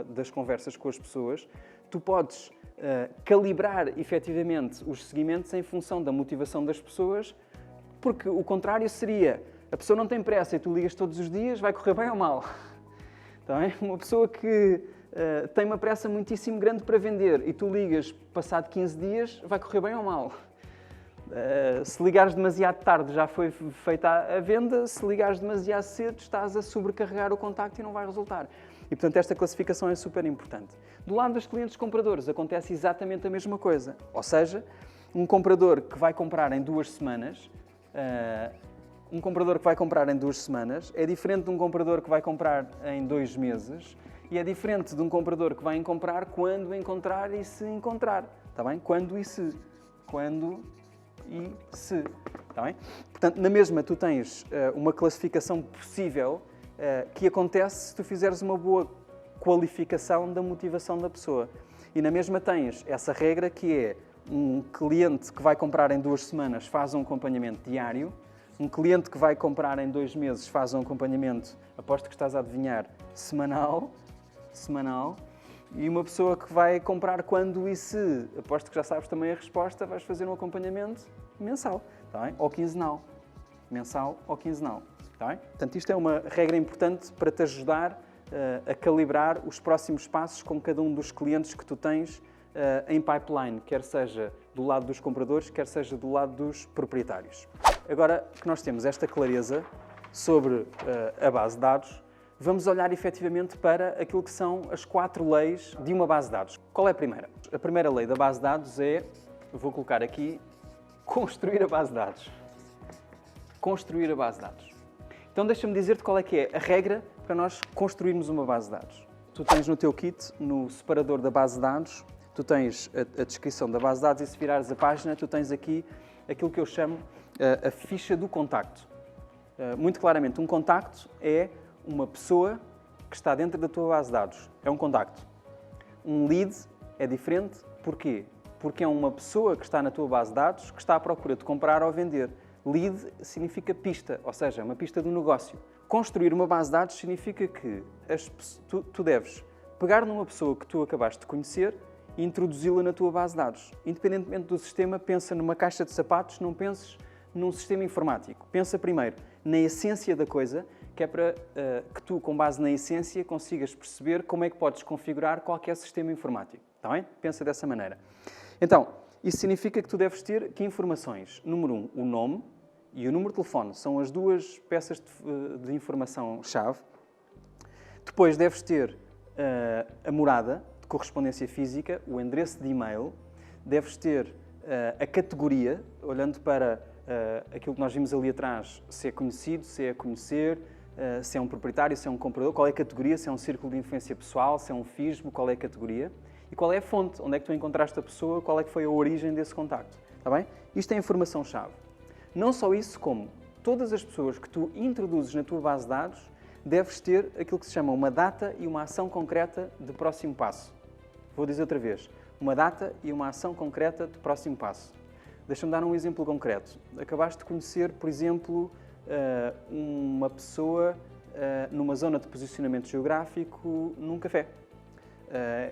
das conversas com as pessoas, tu podes calibrar efetivamente os seguimentos em função da motivação das pessoas, porque o contrário seria, a pessoa não tem pressa e tu ligas todos os dias, vai correr bem ou mal? Tá bem? Uma pessoa que tem uma pressa muitíssimo grande para vender e tu ligas passado 15 dias, vai correr bem ou mal? Se ligares demasiado tarde, já foi feita a venda. Se ligares demasiado cedo, estás a sobrecarregar o contacto e não vai resultar. E, portanto, esta classificação é super importante. Do lado dos clientes compradores, acontece exatamente a mesma coisa. Ou seja, um comprador que vai comprar em 2 semanas, é diferente de um comprador que vai comprar em 2 meses e é diferente de um comprador que vai comprar quando encontrar e se encontrar. Está bem? Quando e se. Está bem? Portanto, na mesma, tu tens uma classificação possível que acontece se tu fizeres uma boa qualificação da motivação da pessoa. E na mesma tens essa regra que é um cliente que vai comprar em 2 semanas faz um acompanhamento diário, um cliente que vai comprar em 2 meses faz um acompanhamento, aposto que estás a adivinhar, semanal, e uma pessoa que vai comprar quando e se, aposto que já sabes também a resposta, vais fazer um acompanhamento mensal, tá bem? Ou quinzenal. Mensal ou quinzenal. Tá bem? Portanto, isto é uma regra importante para te ajudar a calibrar os próximos passos com cada um dos clientes que tu tens em pipeline, quer seja do lado dos compradores, quer seja do lado dos proprietários. Agora que nós temos esta clareza sobre a base de dados, vamos olhar efetivamente para aquilo que são as 4 leis de uma base de dados. Qual é a primeira? A primeira lei da base de dados é, vou colocar aqui, construir a base de dados. Construir a base de dados. Então deixa-me dizer-te qual é que é a regra para nós construirmos uma base de dados. Tu tens no teu kit, no separador da base de dados, tu tens a descrição da base de dados e se virares a página, tu tens aqui aquilo que eu chamo a ficha do contacto. Muito claramente, um contacto é uma pessoa que está dentro da tua base de dados. É um contacto. Um lead é diferente. Porquê? Porque é uma pessoa que está na tua base de dados que está à procura de comprar ou vender. Lead significa pista, ou seja, uma pista do negócio. Construir uma base de dados significa que tu deves pegar numa pessoa que tu acabaste de conhecer e introduzi-la na tua base de dados. Independentemente do sistema, pensa numa caixa de sapatos, não penses num sistema informático. Pensa primeiro na essência da coisa, que é para que tu, com base na essência, consigas perceber como é que podes configurar qualquer sistema informático. Está bem? Pensa dessa maneira. Então, isso significa que tu deves ter que informações? Número 1, o nome e o número de telefone. São as 2 peças de informação-chave. Depois deves ter a morada de correspondência física, o endereço de e-mail. Deves ter a categoria, olhando para aquilo que nós vimos ali atrás, se é conhecido, se é a conhecer, se é um proprietário, se é um comprador, qual é a categoria, se é um círculo de influência pessoal, se é um fismo, qual é a categoria e qual é a fonte, onde é que tu encontraste a pessoa, qual é que foi a origem desse contacto. Está bem? Isto é informação-chave. Não só isso, como todas as pessoas que tu introduzes na tua base de dados, deves ter aquilo que se chama uma data e uma ação concreta de próximo passo. Vou dizer outra vez. Uma data e uma ação concreta de próximo passo. Deixa-me dar um exemplo concreto. Acabaste de conhecer, por exemplo, uma pessoa numa zona de posicionamento geográfico num café.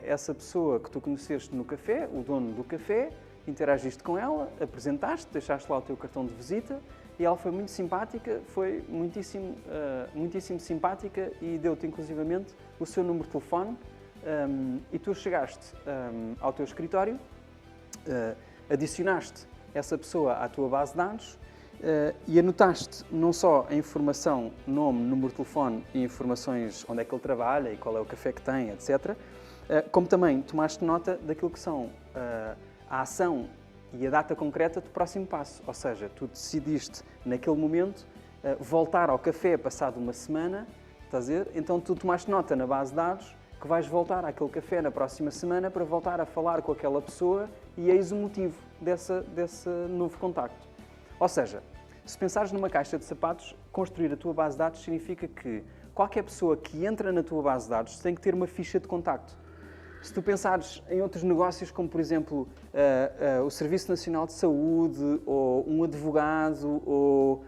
Essa pessoa que tu conheceste no café, o dono do café, interagiste com ela, apresentaste, deixaste lá o teu cartão de visita e ela foi muito simpática, foi muitíssimo simpática e deu-te inclusivamente o seu número de telefone e tu chegaste ao teu escritório, adicionaste essa pessoa à tua base de dados e anotaste não só a informação, nome, número de telefone e informações onde é que ele trabalha e qual é o café que tem, etc., como também tomaste nota daquilo que são a ação e a data concreta do próximo passo. Ou seja, tu decidiste naquele momento voltar ao café passado uma semana, estás a ver? Então tu tomaste nota na base de dados que vais voltar àquele café na próxima semana para voltar a falar com aquela pessoa e eis o motivo desse novo contacto. Ou seja, se pensares numa caixa de sapatos, construir a tua base de dados significa que qualquer pessoa que entra na tua base de dados tem que ter uma ficha de contacto. Se tu pensares em outros negócios, como por exemplo o Serviço Nacional de Saúde, ou um advogado, ou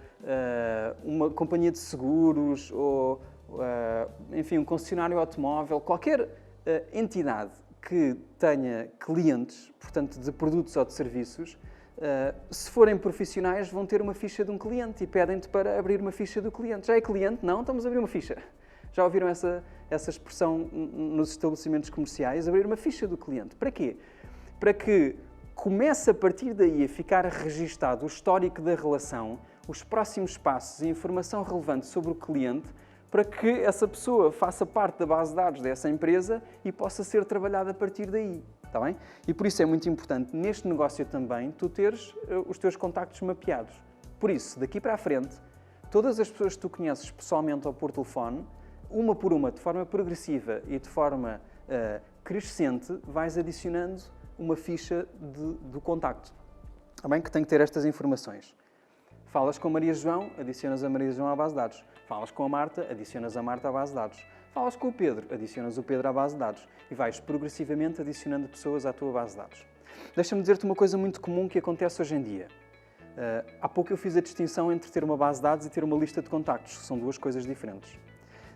uma companhia de seguros, ou enfim, um concessionário automóvel, qualquer entidade que tenha clientes, portanto, de produtos ou de serviços, se forem profissionais, vão ter uma ficha de um cliente e pedem-te para abrir uma ficha do cliente. Já é cliente? Não, estamos a abrir uma ficha. Já ouviram essa expressão nos estabelecimentos comerciais? Abrir uma ficha do cliente. Para quê? Para que comece a partir daí a ficar registado o histórico da relação, os próximos passos e informação relevante sobre o cliente, para que essa pessoa faça parte da base de dados dessa empresa e possa ser trabalhada a partir daí. Está bem? E por isso é muito importante, neste negócio também, tu teres os teus contactos mapeados. Por isso, daqui para a frente, todas as pessoas que tu conheces pessoalmente ou por telefone, uma por uma, de forma progressiva e de forma crescente, vais adicionando uma ficha do contacto. Está bem? Que tem que ter estas informações. Falas com a Maria João, adicionas a Maria João à base de dados. Falas com a Marta, adicionas a Marta à base de dados. Falas com o Pedro, adicionas o Pedro à base de dados. E vais progressivamente adicionando pessoas à tua base de dados. Deixa-me dizer-te uma coisa muito comum que acontece hoje em dia. Há pouco eu fiz a distinção entre ter uma base de dados e ter uma lista de contactos, que são duas coisas diferentes.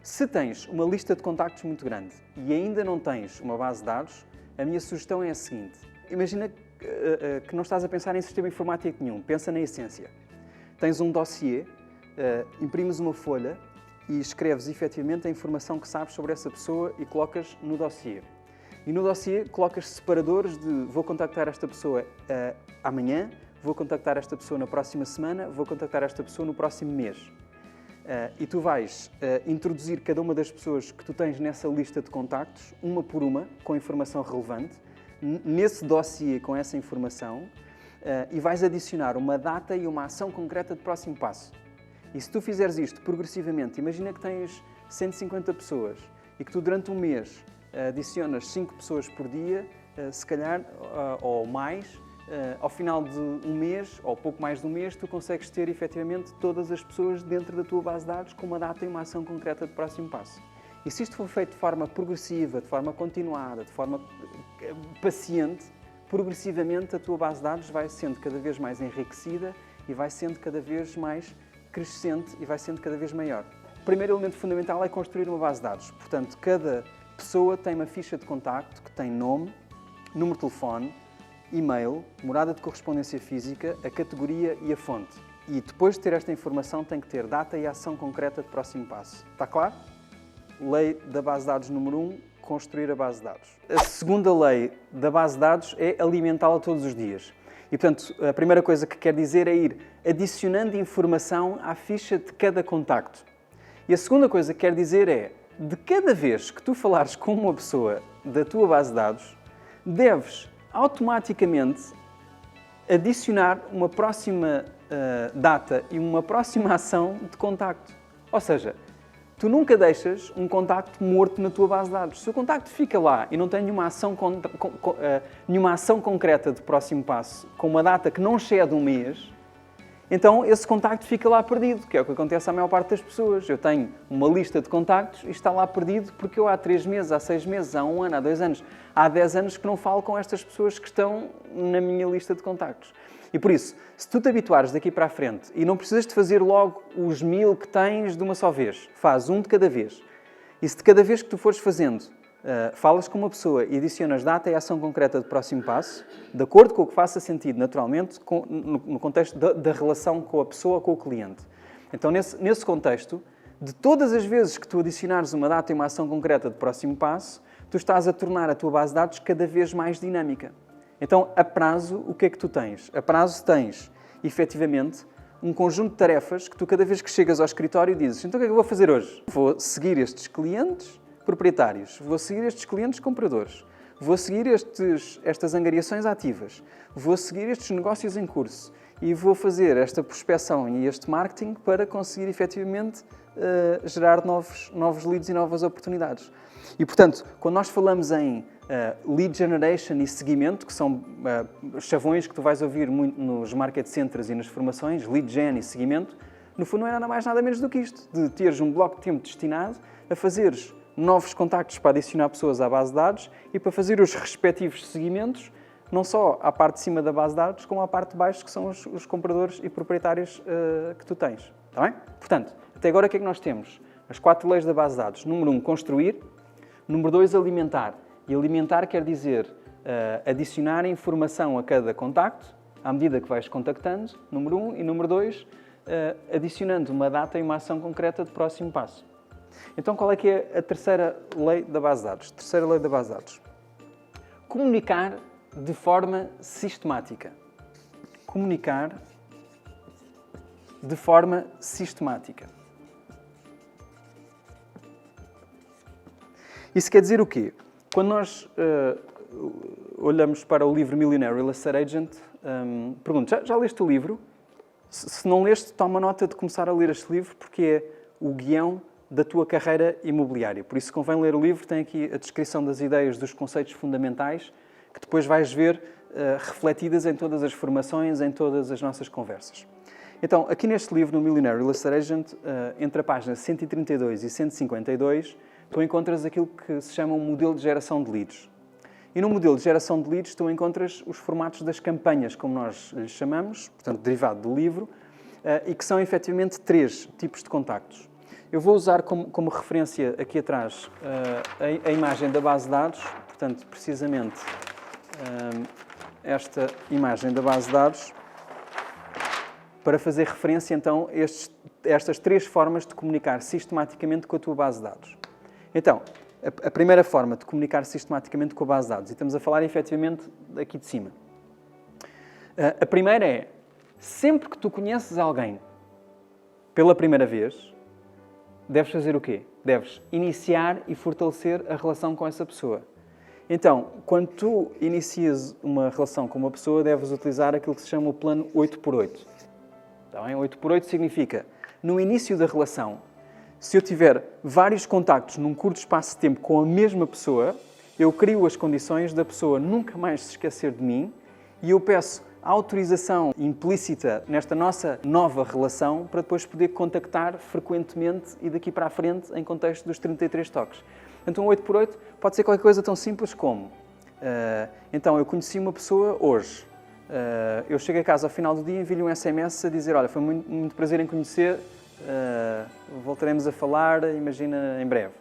Se tens uma lista de contactos muito grande e ainda não tens uma base de dados, a minha sugestão é a seguinte. Imagina que não estás a pensar em sistema informático nenhum. Pensa na essência. Tens um dossiê, imprimes uma folha e escreves efetivamente a informação que sabes sobre essa pessoa e colocas no dossiê. E no dossiê colocas separadores de vou contactar esta pessoa amanhã, vou contactar esta pessoa na próxima semana, vou contactar esta pessoa no próximo mês. E tu vais introduzir cada uma das pessoas que tu tens nessa lista de contactos, uma por uma, com informação relevante, nesse dossiê com essa informação, e vais adicionar uma data e uma ação concreta de próximo passo. E se tu fizeres isto progressivamente, imagina que tens 150 pessoas e que tu durante um mês adicionas 5 pessoas por dia, se calhar, ou mais, ao final de um mês, ou pouco mais de um mês, tu consegues ter efetivamente todas as pessoas dentro da tua base de dados com uma data e uma ação concreta de próximo passo. E se isto for feito de forma progressiva, de forma continuada, de forma paciente, progressivamente a tua base de dados vai sendo cada vez mais enriquecida e vai sendo cada vez mais crescente e vai sendo cada vez maior. O primeiro elemento fundamental é construir uma base de dados. Portanto, cada pessoa tem uma ficha de contacto que tem nome, número de telefone, e-mail, morada de correspondência física, a categoria e a fonte. E depois de ter esta informação tem que ter data e ação concreta de próximo passo. Está claro? Lei da base de dados número 1, construir a base de dados. A segunda lei da base de dados é alimentá-la todos os dias. E, portanto, a primeira coisa que quer dizer é ir adicionando informação à ficha de cada contacto. E a segunda coisa que quer dizer é, de cada vez que tu falares com uma pessoa da tua base de dados, deves automaticamente adicionar uma próxima data e uma próxima ação de contacto. Ou seja, tu nunca deixas um contacto morto na tua base de dados. Se o contacto fica lá e não tem nenhuma ação concreta de próximo passo, com uma data que não excede um mês, então esse contacto fica lá perdido, que é o que acontece à maior parte das pessoas. Eu tenho uma lista de contactos e está lá perdido porque eu há 3 meses, há 6 meses, há 1 ano, há 2 anos, há 10 anos que não falo com estas pessoas que estão na minha lista de contactos. E por isso, se tu te habituares daqui para a frente e não precisas de fazer logo os 1000 que tens de uma só vez, faz um de cada vez. E se de cada vez que tu fores fazendo, falas com uma pessoa e adicionas data e ação concreta de próximo passo, de acordo com o que faça sentido, naturalmente, no contexto da relação com a pessoa, com o cliente. Então, nesse contexto, de todas as vezes que tu adicionares uma data e uma ação concreta de próximo passo, tu estás a tornar a tua base de dados cada vez mais dinâmica. Então, a prazo, o que é que tu tens? A prazo tens, efetivamente, um conjunto de tarefas que tu, cada vez que chegas ao escritório, dizes: então o que é que eu vou fazer hoje? Vou seguir estes clientes proprietários, vou seguir estes clientes compradores, vou seguir estas angariações ativas, vou seguir estes negócios em curso e vou fazer esta prospecção e este marketing para conseguir, efetivamente, gerar novos leads e novas oportunidades. E, portanto, quando nós falamos em lead generation e seguimento, que são chavões que tu vais ouvir muito nos market centers e nas formações, lead gen e seguimento, no fundo não é nada mais nada menos do que isto, de teres um bloco de tempo destinado a fazeres novos contactos para adicionar pessoas à base de dados e para fazer os respectivos seguimentos, não só à parte de cima da base de dados, como à parte de baixo, que são os compradores e proprietários que tu tens. Está bem? Portanto, até agora o que é que nós temos? As 4 leis da base de dados. Número 1, construir. Número 2, alimentar. E alimentar quer dizer adicionar informação a cada contacto, à medida que vais contactando, número 1. E número 2, adicionando uma data e uma ação concreta de próximo passo. Então, qual é que é a terceira lei da base de dados? Terceira lei da base de dados. Comunicar de forma sistemática. Comunicar de forma sistemática. Isso quer dizer o quê? Quando nós olhamos para o livro Millionaire Real Estate Agent, pergunto, já leste o livro? Se não leste, toma nota de começar a ler este livro, porque é o guião da tua carreira imobiliária. Por isso convém ler o livro, tem aqui a descrição das ideias, dos conceitos fundamentais, que depois vais ver refletidas em todas as formações, em todas as nossas conversas. Então, aqui neste livro, no Millionaire Real Estate Agent, entre a página 132 e 152, tu encontras aquilo que se chama um modelo de geração de leads. E no modelo de geração de leads, tu encontras os formatos das campanhas, como nós lhes chamamos, portanto, derivado do livro, e que são, efetivamente, 3 tipos de contactos. Eu vou usar como referência aqui atrás a imagem da base de dados, portanto, precisamente esta imagem da base de dados, para fazer referência, então, a estas 3 formas de comunicar sistematicamente com a tua base de dados. Então, a primeira forma de comunicar sistematicamente com a base de dados, e estamos a falar, efetivamente, aqui de cima. A primeira é, sempre que tu conheces alguém pela primeira vez, deves fazer o quê? Deves iniciar e fortalecer a relação com essa pessoa. Então, quando tu inicias uma relação com uma pessoa, deves utilizar aquilo que se chama o plano 8x8. Está bem? 8x8 significa, no início da relação, se eu tiver vários contactos num curto espaço de tempo com a mesma pessoa, eu crio as condições da pessoa nunca mais se esquecer de mim e eu peço a autorização implícita nesta nossa nova relação para depois poder contactar frequentemente e daqui para a frente em contexto dos 33 toques. Então, 8x8 pode ser qualquer coisa tão simples como então, eu conheci uma pessoa hoje. Eu chego a casa ao final do dia e envio-lhe um SMS a dizer, olha, foi muito prazer em conhecer, voltaremos a falar, imagina, em breve.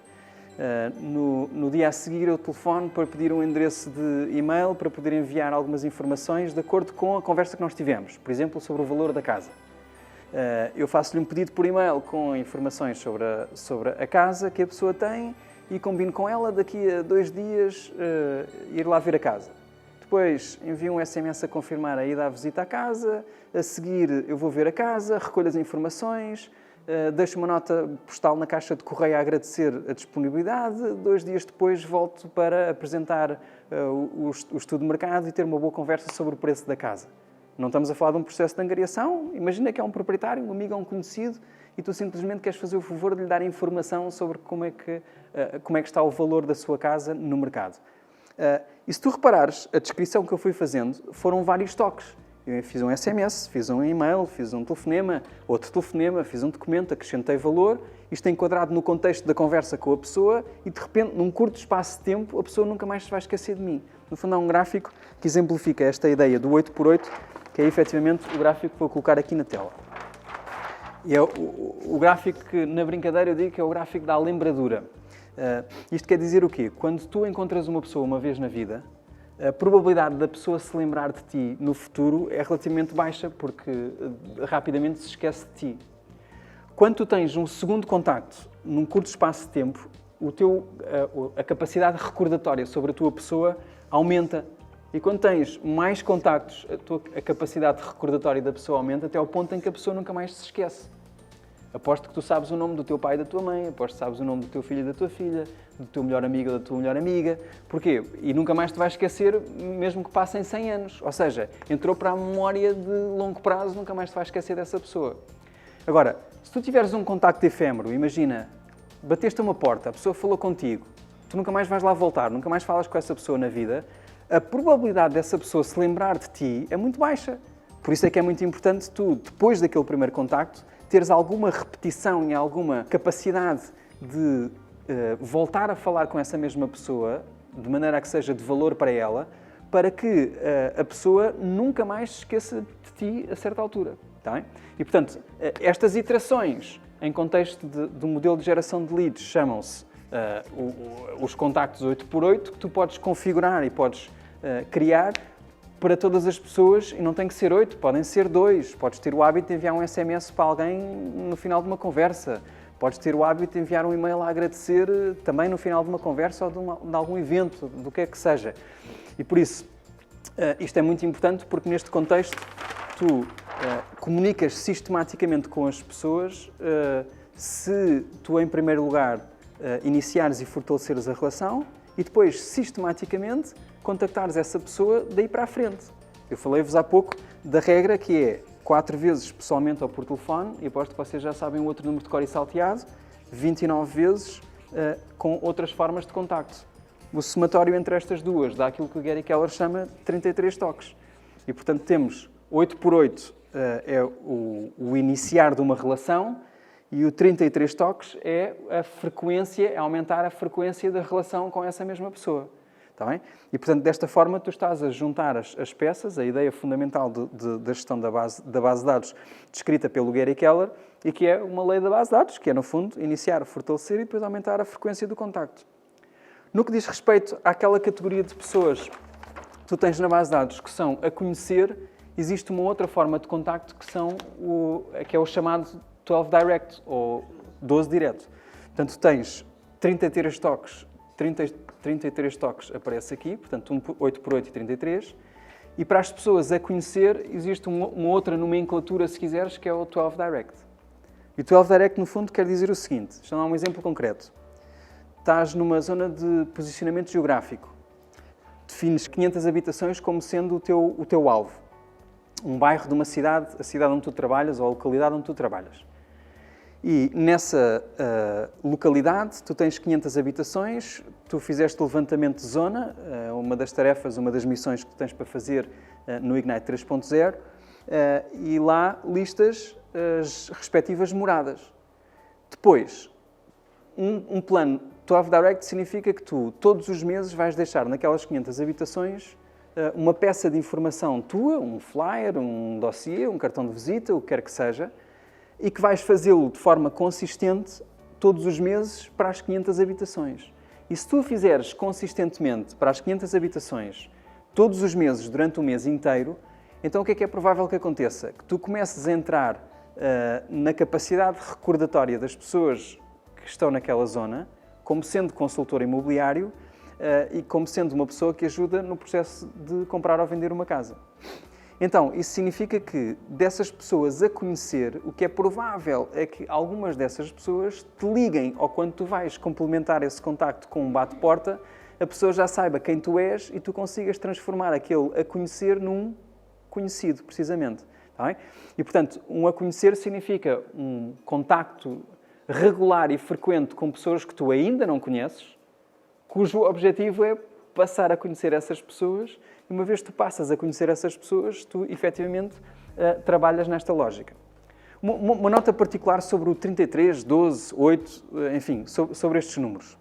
No dia a seguir eu telefono para pedir um endereço de e-mail para poder enviar algumas informações de acordo com a conversa que nós tivemos, por exemplo, sobre o valor da casa. Eu faço-lhe um pedido por e-mail com informações sobre a casa que a pessoa tem e combino com ela daqui a 2 dias ir lá ver a casa. Depois envio um SMS a confirmar a ida à visita à casa, a seguir eu vou ver a casa, recolho as informações, deixo uma nota postal na caixa de correio a agradecer a disponibilidade, 2 dias depois volto para apresentar o estudo de mercado e ter uma boa conversa sobre o preço da casa. Não estamos a falar de um processo de angariação, imagina que é um proprietário, um amigo ou um conhecido e tu simplesmente queres fazer o favor de lhe dar informação sobre como é que está o valor da sua casa no mercado. E se tu reparares, a descrição que eu fui fazendo foram vários toques. Eu fiz um SMS, fiz um e-mail, fiz um telefonema, outro telefonema, fiz um documento, acrescentei valor, isto é enquadrado no contexto da conversa com a pessoa e, de repente, num curto espaço de tempo, a pessoa nunca mais se vai esquecer de mim. No fundo, há um gráfico que exemplifica esta ideia do 8x8, que é efetivamente o gráfico que vou colocar aqui na tela. E é o gráfico que, na brincadeira, eu digo que é o gráfico da lembradura. Isto quer dizer o quê? Quando tu encontras uma pessoa uma vez na vida, a probabilidade da pessoa se lembrar de ti no futuro é relativamente baixa, porque rapidamente se esquece de ti. Quando tu tens um segundo contacto num curto espaço de tempo, a capacidade recordatória sobre a tua pessoa aumenta. E quando tens mais contactos, a capacidade recordatória da pessoa aumenta até ao ponto em que a pessoa nunca mais se esquece. Aposto que tu sabes o nome do teu pai e da tua mãe, aposto que sabes o nome do teu filho e da tua filha, do teu melhor amigo ou da tua melhor amiga. Porquê? E nunca mais te vais esquecer, mesmo que passem 100 anos. Ou seja, entrou para a memória de longo prazo, nunca mais te vais esquecer dessa pessoa. Agora, se tu tiveres um contacto efêmero, imagina, bateste a uma porta, a pessoa falou contigo, tu nunca mais vais lá voltar, nunca mais falas com essa pessoa na vida, a probabilidade dessa pessoa se lembrar de ti é muito baixa. Por isso é que é muito importante tu, depois daquele primeiro contacto, teres alguma repetição e alguma capacidade de voltar a falar com essa mesma pessoa, de maneira a que seja de valor para ela, para que a pessoa nunca mais se esqueça de ti a certa altura. Tá bem? E, portanto, estas iterações em contexto do modelo de geração de leads, chamam-se os contactos 8x8, que tu podes configurar e podes criar para todas as pessoas, e não tem que ser 8, podem ser 2. Podes ter o hábito de enviar um SMS para alguém no final de uma conversa. Podes ter o hábito de enviar um e-mail a agradecer também no final de uma conversa ou de algum evento, do que é que seja. E por isso, isto é muito importante, porque neste contexto tu comunicas sistematicamente com as pessoas. Se tu, em primeiro lugar, iniciares e fortaleceres a relação e depois, sistematicamente, contactares essa pessoa daí para a frente. Eu falei-vos há pouco da regra que é 4 vezes pessoalmente ou por telefone, e aposto que vocês já sabem o outro número de cor e salteado, 29 vezes com outras formas de contacto. O somatório entre estas duas dá aquilo que o Gary Keller chama de 33 toques. E, portanto, temos 8x8 é o iniciar de uma relação, e o 33 toques é a frequência, é aumentar a frequência da relação com essa mesma pessoa. Está bem? E, portanto, desta forma, tu estás a juntar as peças, a ideia fundamental da gestão da base de dados descrita pelo Gary Keller, e que é uma lei da base de dados, que é, no fundo, iniciar, fortalecer e depois aumentar a frequência do contacto. No que diz respeito àquela categoria de pessoas que tu tens na base de dados que são a conhecer, existe uma outra forma de contacto que é o chamado 12 Direct, ou 12 Direto. Portanto, tens 33 toques, 33 toques aparece aqui, portanto, 8x8 e 33. E para as pessoas a conhecer, existe uma outra nomenclatura, se quiseres, que é o 12 Direct. E o 12 Direct, no fundo, quer dizer o seguinte, deixa-me dar um exemplo concreto. Estás numa zona de posicionamento geográfico. Defines 500 habitações como sendo o teu alvo. Um bairro de uma cidade, a cidade onde tu trabalhas ou a localidade onde tu trabalhas. E nessa localidade, tu tens 500 habitações, tu fizeste o levantamento de zona, uma das tarefas, uma das missões que tu tens para fazer no Ignite 3.0, e lá listas as respectivas moradas. Depois, um plano 12 Direct significa que tu, todos os meses, vais deixar naquelas 500 habitações uma peça de informação tua, um flyer, um dossiê, um cartão de visita, o que quer que seja, e que vais fazê-lo de forma consistente todos os meses para as 500 habitações. E se tu o fizeres consistentemente para as 500 habitações todos os meses, durante o mês inteiro, então o que é provável que aconteça? Que tu comeces a entrar na capacidade recordatória das pessoas que estão naquela zona, como sendo consultor imobiliário e como sendo uma pessoa que ajuda no processo de comprar ou vender uma casa. Então, isso significa que dessas pessoas a conhecer, o que é provável é que algumas dessas pessoas te liguem, ou quando tu vais complementar esse contacto com um bate-porta, a pessoa já saiba quem tu és e tu consigas transformar aquele a conhecer num conhecido, precisamente. Tá bem? E, portanto, um a conhecer significa um contacto regular e frequente com pessoas que tu ainda não conheces, cujo objetivo é passar a conhecer essas pessoas, e uma vez que tu passas a conhecer essas pessoas, tu, efetivamente, trabalhas nesta lógica. Uma nota particular sobre o 33, 12, 8, enfim, sobre estes números.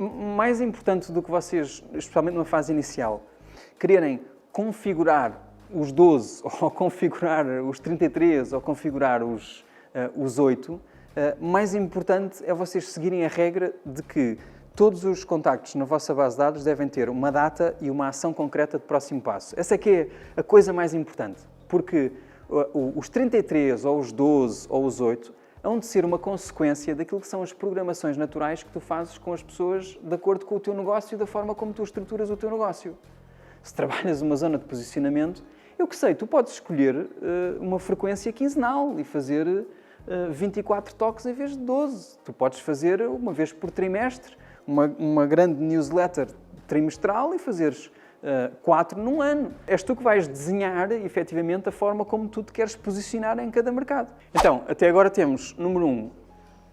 Mais importante do que vocês, especialmente numa fase inicial, quererem configurar os 12, ou configurar os 33, ou configurar os 8, mais importante é vocês seguirem a regra de que todos os contactos na vossa base de dados devem ter uma data e uma ação concreta de próximo passo. Essa é que é a coisa mais importante, porque os 33, ou os 12, ou os 8, hão de ser uma consequência daquilo que são as programações naturais que tu fazes com as pessoas de acordo com o teu negócio e da forma como tu estruturas o teu negócio. Se trabalhas numa zona de posicionamento, eu que sei, tu podes escolher uma frequência quinzenal e fazer 24 toques em vez de 12. Tu podes fazer uma vez por trimestre, uma grande newsletter trimestral e fazeres 4 num ano. És tu que vais desenhar, efetivamente, a forma como tu te queres posicionar em cada mercado. Então, até agora temos, número 1,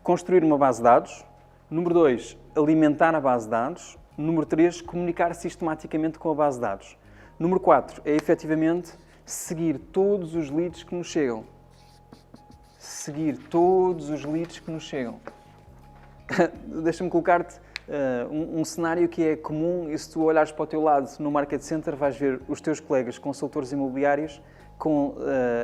construir uma base de dados. Número 2, alimentar a base de dados. Número 3, comunicar sistematicamente com a base de dados. Número 4, é, efetivamente, seguir todos os leads que nos chegam. Seguir todos os leads que nos chegam. Deixa-me colocar-te um cenário que é comum, e se tu olhares para o teu lado no Market Center vais ver os teus colegas consultores imobiliários com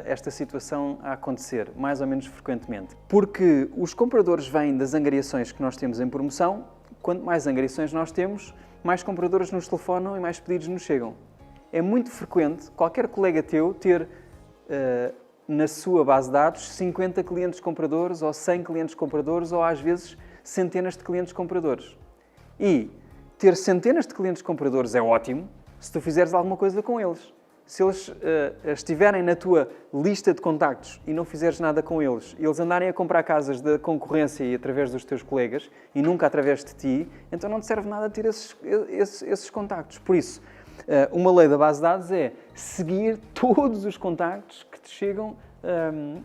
esta situação a acontecer, mais ou menos frequentemente? Porque os compradores vêm das angariações que nós temos em promoção. Quanto mais angariações nós temos, mais compradores nos telefonam e mais pedidos nos chegam. É muito frequente qualquer colega teu ter na sua base de dados 50 clientes compradores ou 100 clientes compradores ou às vezes centenas de clientes compradores. E ter centenas de clientes compradores é ótimo se tu fizeres alguma coisa com eles. Se eles estiverem na tua lista de contactos e não fizeres nada com eles, e eles andarem a comprar casas da concorrência e através dos teus colegas e nunca através de ti, então não te serve nada ter esses contactos. Por isso, uma lei da base de dados é seguir todos os contactos que te chegam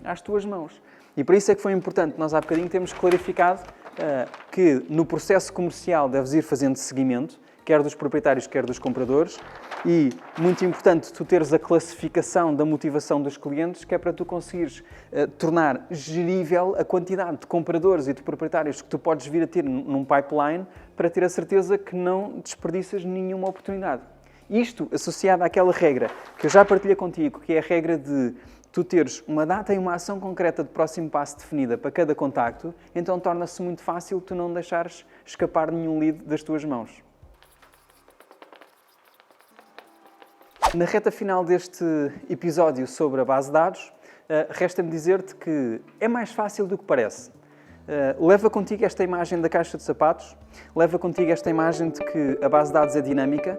às tuas mãos. E para isso é que foi importante, nós há bocadinho temos clarificado que no processo comercial deves ir fazendo seguimento, quer dos proprietários, quer dos compradores, e muito importante tu teres a classificação da motivação dos clientes, que é para tu conseguires tornar gerível a quantidade de compradores e de proprietários que tu podes vir a ter num pipeline para ter a certeza que não desperdiças nenhuma oportunidade. Isto associado àquela regra que eu já partilhei contigo, que é a regra de tu teres uma data e uma ação concreta de próximo passo definida para cada contacto, então torna-se muito fácil tu não deixares escapar nenhum lead das tuas mãos. Na reta final deste episódio sobre a base de dados, resta-me dizer-te que é mais fácil do que parece. Leva contigo esta imagem da caixa de sapatos, leva contigo esta imagem de que a base de dados é dinâmica,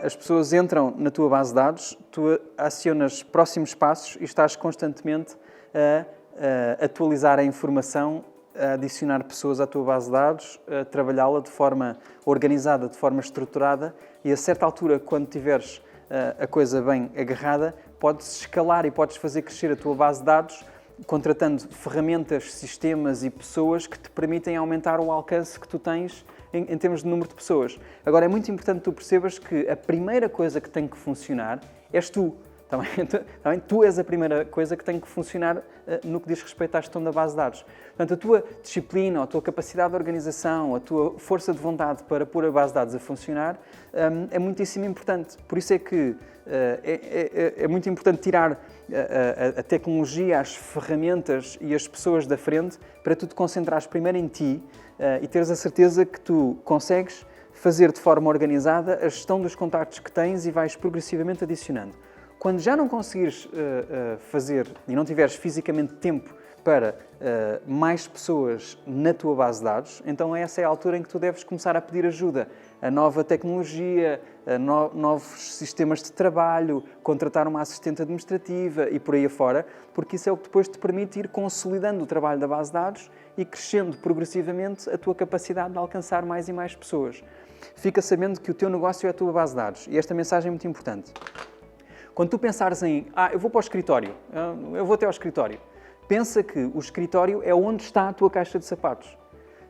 as pessoas entram na tua base de dados, tu acionas próximos passos e estás constantemente a atualizar a informação, a adicionar pessoas à tua base de dados, a trabalhá-la de forma organizada, de forma estruturada e a certa altura, quando tiveres a coisa bem agarrada, podes escalar e podes fazer crescer a tua base de dados contratando ferramentas, sistemas e pessoas que te permitem aumentar o alcance que tu tens em termos de número de pessoas. Agora, é muito importante que tu percebas que a primeira coisa que tem que funcionar és tu. Também tu és a primeira coisa que tem que funcionar no que diz respeito à gestão da base de dados. Portanto, a tua disciplina, a tua capacidade de organização, a tua força de vontade para pôr a base de dados a funcionar é muitíssimo importante. Por isso é que é muito importante tirar a tecnologia, as ferramentas e as pessoas da frente para tu te concentrares primeiro em ti e teres a certeza que tu consegues fazer de forma organizada a gestão dos contactos que tens e vais progressivamente adicionando. Quando já não conseguires fazer e não tiveres fisicamente tempo para mais pessoas na tua base de dados, então essa é a altura em que tu deves começar a pedir ajuda a nova tecnologia, a novos sistemas de trabalho, contratar uma assistente administrativa e por aí afora, porque isso é o que depois te permite ir consolidando o trabalho da base de dados e crescendo progressivamente a tua capacidade de alcançar mais e mais pessoas. Fica sabendo que o teu negócio é a tua base de dados e esta mensagem é muito importante. Quando tu pensares em, eu vou para o escritório, eu vou até ao escritório, pensa que o escritório é onde está a tua caixa de sapatos.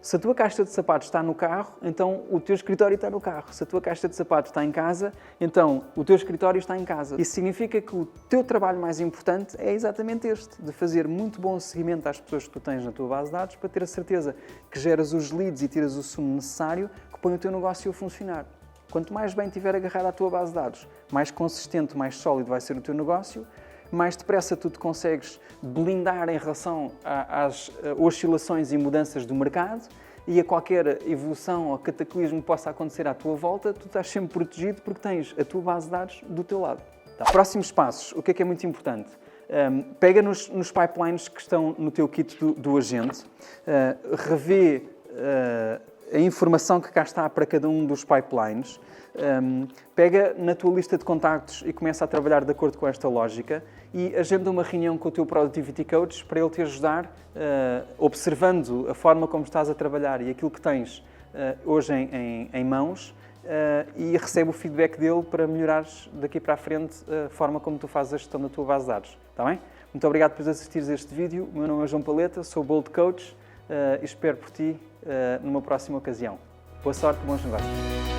Se a tua caixa de sapatos está no carro, então o teu escritório está no carro. Se a tua caixa de sapatos está em casa, então o teu escritório está em casa. Isso significa que o teu trabalho mais importante é exatamente este, de fazer muito bom seguimento às pessoas que tu tens na tua base de dados para ter a certeza que geras os leads e tiras o sumo necessário que põe o teu negócio a funcionar. Quanto mais bem estiver agarrado à tua base de dados, mais consistente, mais sólido vai ser o teu negócio, mais depressa tu te consegues blindar em relação às oscilações e mudanças do mercado e a qualquer evolução ou cataclismo que possa acontecer à tua volta, tu estás sempre protegido porque tens a tua base de dados do teu lado. Tá. Próximos passos, o que é muito importante? Pega nos pipelines que estão no teu kit do agente, revê a informação que cá está para cada um dos pipelines, pega na tua lista de contactos e começa a trabalhar de acordo com esta lógica e agenda uma reunião com o teu Productivity Coach para ele te ajudar, observando a forma como estás a trabalhar e aquilo que tens hoje em mãos e recebe o feedback dele para melhorares daqui para a frente a forma como tu fazes a gestão da tua base de dados. Está bem? Muito obrigado por assistires a este vídeo. O meu nome é João Paleta, sou Bold Coach e espero por ti numa próxima ocasião. Boa sorte, bons negócios.